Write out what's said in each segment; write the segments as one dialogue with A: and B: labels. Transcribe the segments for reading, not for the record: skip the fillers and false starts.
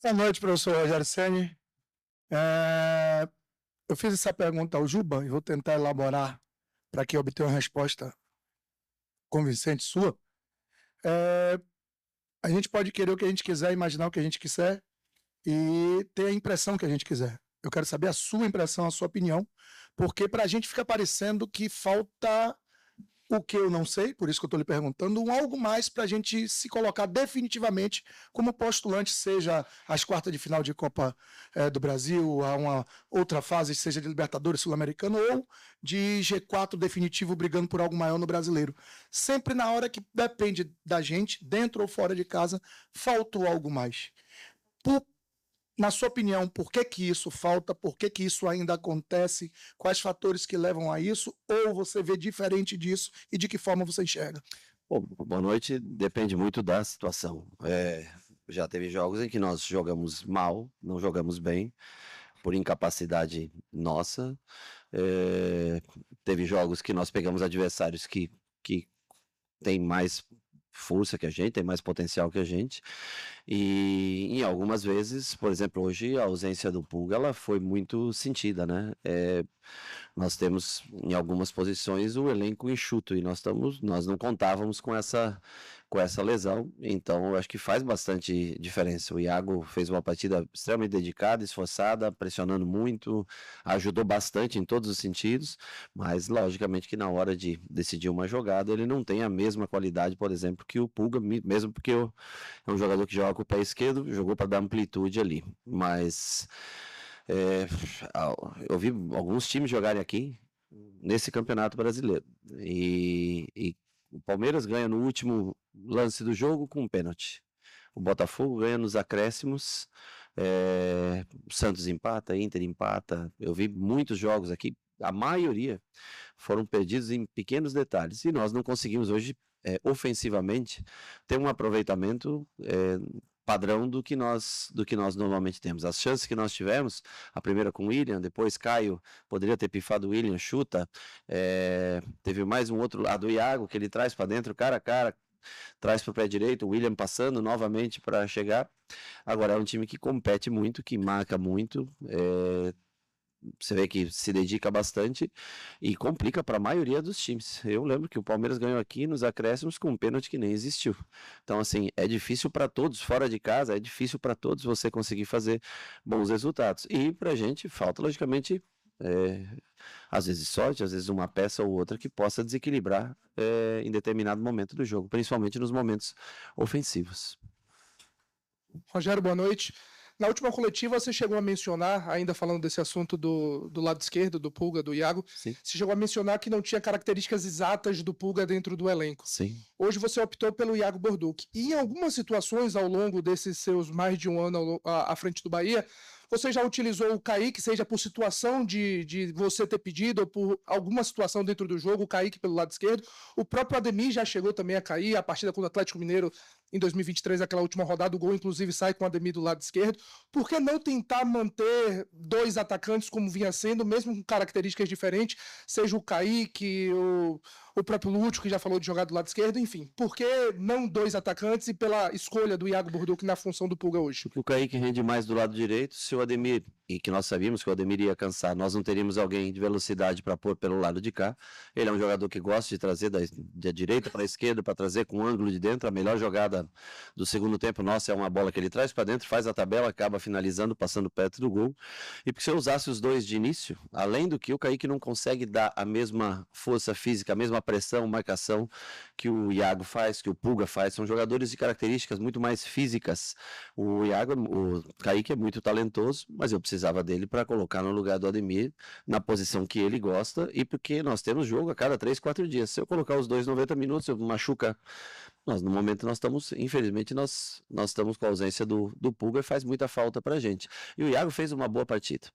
A: Boa noite, professor Rogério Ceni. Eu fiz essa pergunta ao Juba e vou tentar elaborar para que obtenha uma resposta convincente sua. A gente pode querer o que a gente quiser, imaginar o que a gente quiser e ter a impressão que a gente quiser. Eu quero saber a sua impressão, a sua opinião, porque para a gente fica parecendo que falta o que eu não sei, por isso que eu estou lhe perguntando, algo mais para a gente se colocar definitivamente como postulante, seja às quartas de final de Copa do Brasil, a uma outra fase, seja de Libertadores Sul-Americano ou de G4 definitivo brigando por algo maior no Brasileiro. Sempre na hora que depende da gente, dentro ou fora de casa, faltou algo mais. Na sua opinião, por que que isso falta? Por que que isso ainda acontece? Quais fatores que levam a isso? Ou você vê diferente disso e de que forma você enxerga?
B: Bom, boa noite, depende muito da situação. Já teve jogos em que nós jogamos mal, não jogamos bem, por incapacidade nossa. Teve jogos que nós pegamos adversários que têm mais força que a gente, tem mais potencial que a gente, e em algumas vezes, por exemplo, hoje a ausência do Pulga, ela foi muito sentida, né? Nós temos em algumas posições o elenco enxuto e nós não contávamos com essa lesão, então eu acho que faz bastante diferença. O Iago fez uma partida extremamente dedicada, esforçada, pressionando muito, ajudou bastante em todos os sentidos, mas logicamente que na hora de decidir uma jogada ele não tem a mesma qualidade, por exemplo, que o Pulga, mesmo porque é um jogador que joga com o pé esquerdo, jogou para dar amplitude ali, mas eu vi alguns times jogarem aqui nesse Campeonato Brasileiro e o Palmeiras ganha no último lance do jogo com um pênalti. O Botafogo ganha nos acréscimos, o Santos empata, Inter empata. Eu vi muitos jogos aqui, a maioria foram perdidos em pequenos detalhes e nós não conseguimos hoje ofensivamente ter um aproveitamento padrão do que nós normalmente temos. As chances que nós tivemos, a primeira com o William, depois Caio, poderia ter pifado o William, chuta, teve mais um outro lado, o Iago, que ele traz para dentro, cara a cara, traz para o pé direito, o William passando novamente para chegar. Agora é um time que compete muito, que marca muito, você vê que se dedica bastante e complica para a maioria dos times. Eu lembro que o Palmeiras ganhou aqui nos acréscimos com um pênalti que nem existiu. Então, assim, é difícil para todos, fora de casa, é difícil para todos você conseguir fazer bons resultados. E para a gente falta, logicamente, às vezes sorte, às vezes uma peça ou outra que possa desequilibrar em determinado momento do jogo, principalmente nos momentos ofensivos.
A: Rogério, boa noite. Na última coletiva, você chegou a mencionar, ainda falando desse assunto do lado esquerdo, do Pulga, do Iago,
B: Sim.
A: Você chegou a mencionar que não tinha características exatas do Pulga dentro do elenco.
B: Sim.
A: Hoje você optou pelo Iago Borduc. E em algumas situações, ao longo desses seus mais de um ano à frente do Bahia, você já utilizou o Kaique, seja por situação de você ter pedido ou por alguma situação dentro do jogo, o Kaique pelo lado esquerdo. O próprio Ademir já chegou também a cair, a partida contra o Atlético Mineiro em 2023, aquela última rodada, o gol inclusive sai com o Ademir do lado esquerdo. Por que não tentar manter dois atacantes como vinha sendo, mesmo com características diferentes, seja o Kaique, o próprio Lúcio, que já falou de jogar do lado esquerdo, enfim. Por que não dois atacantes e pela escolha do Iago Borduc na função do Pulga hoje?
B: Porque o Kaique rende mais do lado direito, se o Ademir, e que nós sabíamos que o Ademir ia cansar, nós não teríamos alguém de velocidade para pôr pelo lado de cá. Ele é um jogador que gosta de trazer da direita para a esquerda, para trazer com o ângulo de dentro. A melhor jogada do segundo tempo nossa é uma bola que ele traz para dentro, faz a tabela, acaba finalizando, passando perto do gol. E porque se eu usasse os dois de início, além do que o Kaique não consegue dar a mesma força física, a mesma pressão, marcação que o Iago faz, que o Pulga faz, são jogadores de características muito mais físicas. O Kaique é muito talentoso, mas eu precisava dele para colocar no lugar do Ademir, na posição que ele gosta, e porque nós temos jogo a cada 3, 4 dias. Se eu colocar os dois 90 minutos, eu machuca. No momento nós estamos, infelizmente, nós estamos com a ausência do Pulga e faz muita falta pra gente. E o Iago fez uma boa partida.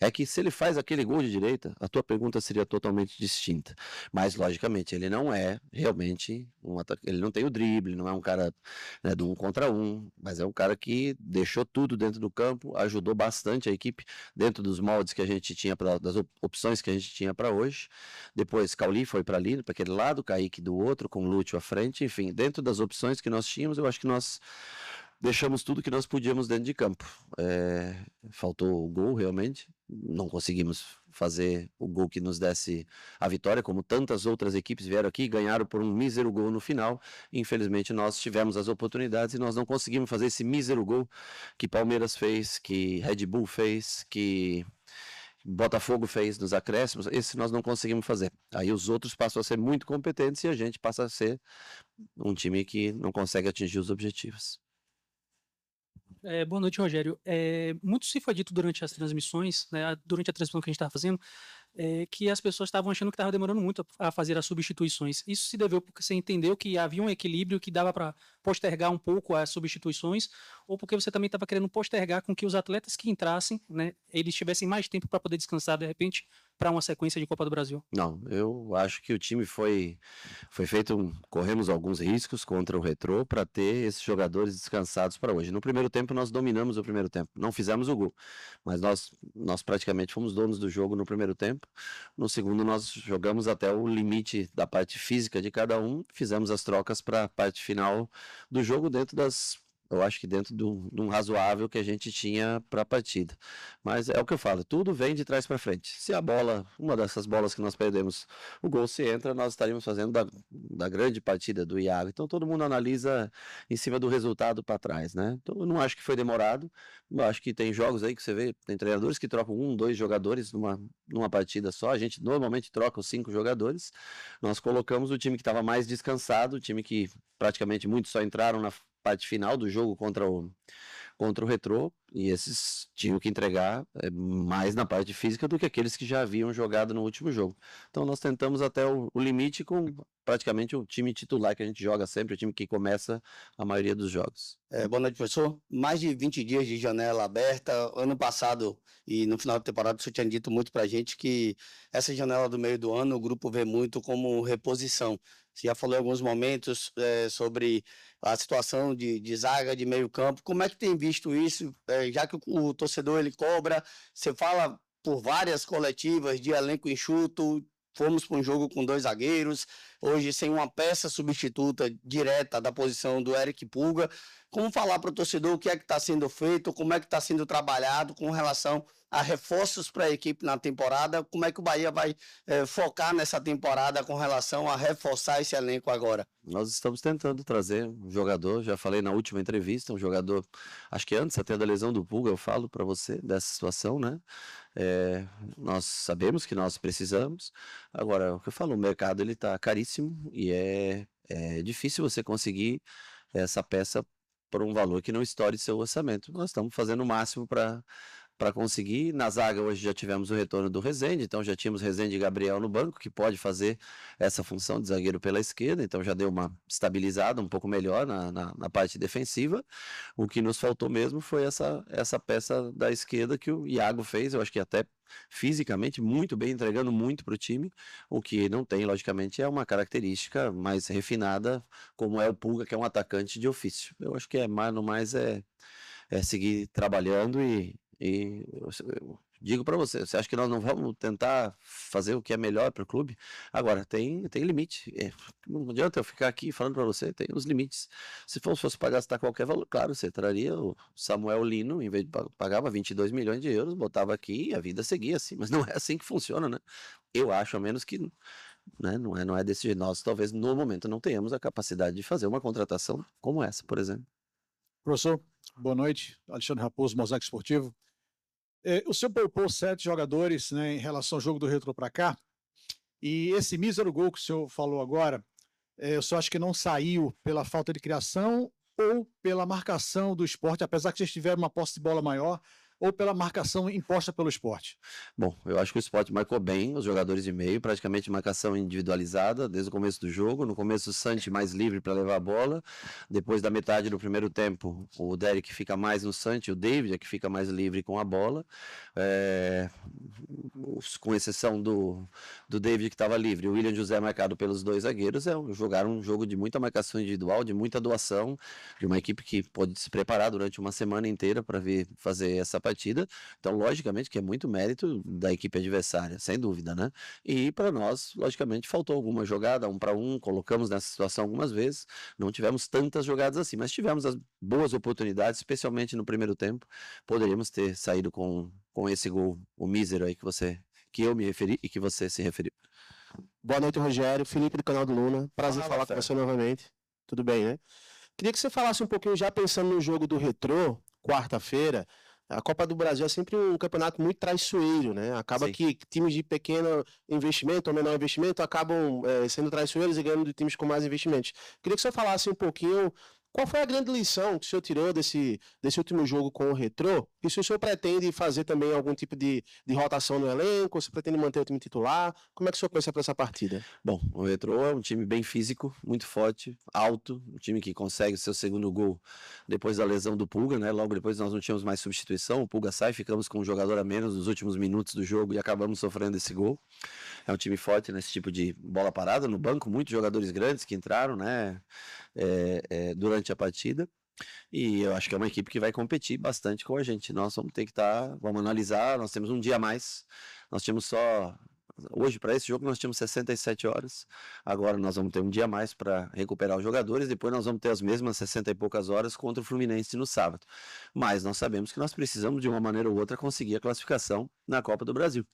B: É que se ele faz aquele gol de direita, a tua pergunta seria totalmente distinta. Mas, logicamente, ele não é realmente ele não tem o drible, não é um cara, né, do 1 contra 1, mas é um cara que deixou tudo dentro do campo, ajudou bastante a equipe dentro dos moldes que a gente tinha, das opções que a gente tinha para hoje. Depois, Cauli foi para ali, para aquele lado, Kaique do outro, com o Lúcio à frente, enfim, dentro das opções que nós tínhamos, eu acho que nós deixamos tudo que nós podíamos dentro de campo. Faltou o gol, realmente. Não conseguimos fazer o gol que nos desse a vitória, como tantas outras equipes vieram aqui e ganharam por um mísero gol no final. Infelizmente, nós tivemos as oportunidades e nós não conseguimos fazer esse mísero gol que Palmeiras fez, que Red Bull fez, que Botafogo fez nos acréscimos. Esse nós não conseguimos fazer. Aí os outros passam a ser muito competentes e a gente passa a ser um time que não consegue atingir os objetivos.
C: Boa noite, Rogério. Muito se foi dito durante as transmissões, né, durante a transmissão que a gente estava fazendo, que as pessoas estavam achando que estava demorando muito a fazer as substituições. Isso se deveu porque você entendeu que havia um equilíbrio que dava para postergar um pouco as substituições, ou porque você também estava querendo postergar com que os atletas que entrassem, né, eles tivessem mais tempo para poder descansar, de repente, para uma sequência de Copa do Brasil?
B: Não, eu acho que o time foi feito, corremos alguns riscos contra o Retrô para ter esses jogadores descansados para hoje. No primeiro tempo nós dominamos o primeiro tempo, não fizemos o gol, mas nós praticamente fomos donos do jogo no primeiro tempo. No segundo nós jogamos até o limite da parte física de cada um, fizemos as trocas para a parte final do jogo eu acho que dentro de um razoável que a gente tinha para a partida. Mas é o que eu falo, tudo vem de trás para frente. Se a bola, uma dessas bolas que nós perdemos, o gol se entra, nós estaríamos fazendo da grande partida do Iago. Então todo mundo analisa em cima do resultado para trás, né? Então eu não acho que foi demorado. Eu acho que tem jogos aí que você vê, tem treinadores que trocam 2 jogadores numa partida só. A gente normalmente troca os 5 jogadores. Nós colocamos o time que estava mais descansado, o time que praticamente muitos só entraram na parte final do jogo contra o Retrô, e esses tinham que entregar mais na parte física do que aqueles que já haviam jogado no último jogo. Então nós tentamos até o limite com praticamente o time titular que a gente joga sempre, o time que começa a maioria dos jogos.
D: Boa noite, professor. Mais de 20 dias de janela aberta. Ano passado e no final da temporada, o senhor tinha dito muito pra gente que essa janela do meio do ano o grupo vê muito como reposição. Você já falou em alguns momentos sobre a situação de zaga, de meio campo. Como é que tem visto isso? Já que o torcedor ele cobra, você fala por várias coletivas de elenco enxuto, fomos para um jogo com 2 zagueiros, hoje sem uma peça substituta direta da posição do Eric Pulga. Como falar para o torcedor o que é que está sendo feito, como é que está sendo trabalhado com relação a reforços para a equipe na temporada? Como é que o Bahia vai focar nessa temporada com relação a reforçar esse elenco agora?
B: Nós estamos tentando trazer um jogador, já falei na última entrevista, um jogador, acho que antes até da lesão do Pulga, eu falo para você dessa situação, né? Nós sabemos que nós precisamos. Agora, o que eu falo, o mercado ele está caríssimo e é difícil você conseguir essa peça por um valor que não estoure seu orçamento. Nós estamos fazendo o máximo para conseguir. Na zaga hoje já tivemos o retorno do Rezende, então já tínhamos Rezende e Gabriel no banco, que pode fazer essa função de zagueiro pela esquerda, então já deu uma estabilizada um pouco melhor na parte defensiva. O que nos faltou mesmo foi essa peça da esquerda que o Iago fez, eu acho que até fisicamente muito bem, entregando muito para o time. O que não tem, logicamente, é uma característica mais refinada, como é o Pulga, que é um atacante de ofício. Eu acho que no mais é seguir trabalhando e eu digo para você acha que nós não vamos tentar fazer o que é melhor para o clube? Agora, tem limite. Não adianta eu ficar aqui falando para você, tem os limites. Se fosse para gastar qualquer valor, claro, você traria o Samuel Lino, em vez de pagava 22 milhões de euros, botava aqui e a vida seguia assim. Mas não é assim que funciona, né? Eu acho, a menos que, né, não é desse jeito. Nós, talvez, no momento, não tenhamos a capacidade de fazer uma contratação como essa, por exemplo.
E: Professor, boa noite. Alexandre Raposo, Mosaico Esportivo. O senhor poupou 7 jogadores, né, em relação ao jogo do Retrô para cá, e esse mísero gol que o senhor falou agora, eu só acho que não saiu pela falta de criação ou pela marcação do Sport, apesar que eles tiveram uma posse de bola maior, ou pela marcação imposta pelo Sport?
B: Bom, eu acho que o Sport marcou bem os jogadores de meio, praticamente marcação individualizada desde o começo do jogo. No começo o Santi mais livre para levar a bola, depois da metade do primeiro tempo o Derek fica mais no Santi, o David é que fica mais livre com a bola, com exceção do David que estava livre, o William José marcado pelos 2 zagueiros, jogaram um jogo de muita marcação individual, de muita doação, de uma equipe que pode se preparar durante uma semana inteira para vir fazer essa partida. Então, logicamente, que é muito mérito da equipe adversária, sem dúvida, né? E para nós, logicamente, faltou alguma jogada, 1 para 1, colocamos nessa situação algumas vezes. Não tivemos tantas jogadas assim, mas tivemos as boas oportunidades, especialmente no primeiro tempo. Poderíamos ter saído com esse gol, o mísero aí que eu me referi e que você se referiu.
F: Boa noite, Rogério. Felipe do canal do Luna. Prazer
B: Fala,
F: falar
B: Fera.
F: com você novamente. Tudo bem, né? Queria que você falasse um pouquinho, já pensando no jogo do Retrô, quarta-feira. A Copa do Brasil é sempre um campeonato muito traiçoeiro, né? Acaba
B: Sim.
F: que times de pequeno investimento ou menor investimento acabam sendo traiçoeiros e ganhando de times com mais investimentos. Queria que você falasse um pouquinho qual foi a grande lição que o senhor tirou desse último jogo com o Retrô, e se o senhor pretende fazer também algum tipo de rotação no elenco, se pretende manter o time titular, como é que o senhor pensa para essa partida?
B: Bom, o Retrô é um time bem físico, muito forte, alto, um time que consegue o seu segundo gol depois da lesão do Pulga, né? Logo depois nós não tínhamos mais substituição, o Pulga sai, ficamos com um jogador a menos nos últimos minutos do jogo e acabamos sofrendo esse gol. É um time forte nesse tipo de bola parada, no banco, muitos jogadores grandes que entraram, né? Durante a partida. E eu acho que é uma equipe que vai competir bastante com a gente. Nós vamos ter que vamos analisar, nós temos um dia a mais. Nós tínhamos hoje para esse jogo nós tínhamos 67 horas. Agora nós vamos ter um dia a mais para recuperar os jogadores, depois nós vamos ter as mesmas 60 e poucas horas contra o Fluminense no sábado. Mas nós sabemos que nós precisamos de uma maneira ou outra conseguir a classificação na Copa do Brasil.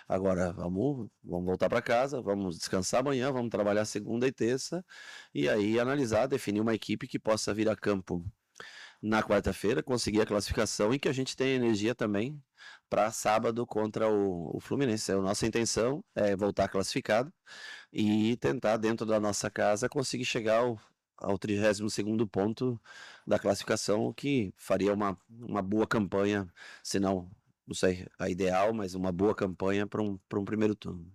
B: Agora vamos voltar para casa, vamos descansar amanhã, vamos trabalhar segunda e terça e aí analisar, definir uma equipe que possa vir a campo na quarta-feira, conseguir a classificação e que a gente tenha energia também para sábado contra o Fluminense. A nossa intenção é voltar classificado e tentar, dentro da nossa casa, conseguir chegar ao 32º ponto da classificação, o que faria uma boa campanha, se não sei, a ideal, mas uma boa campanha para um primeiro turno.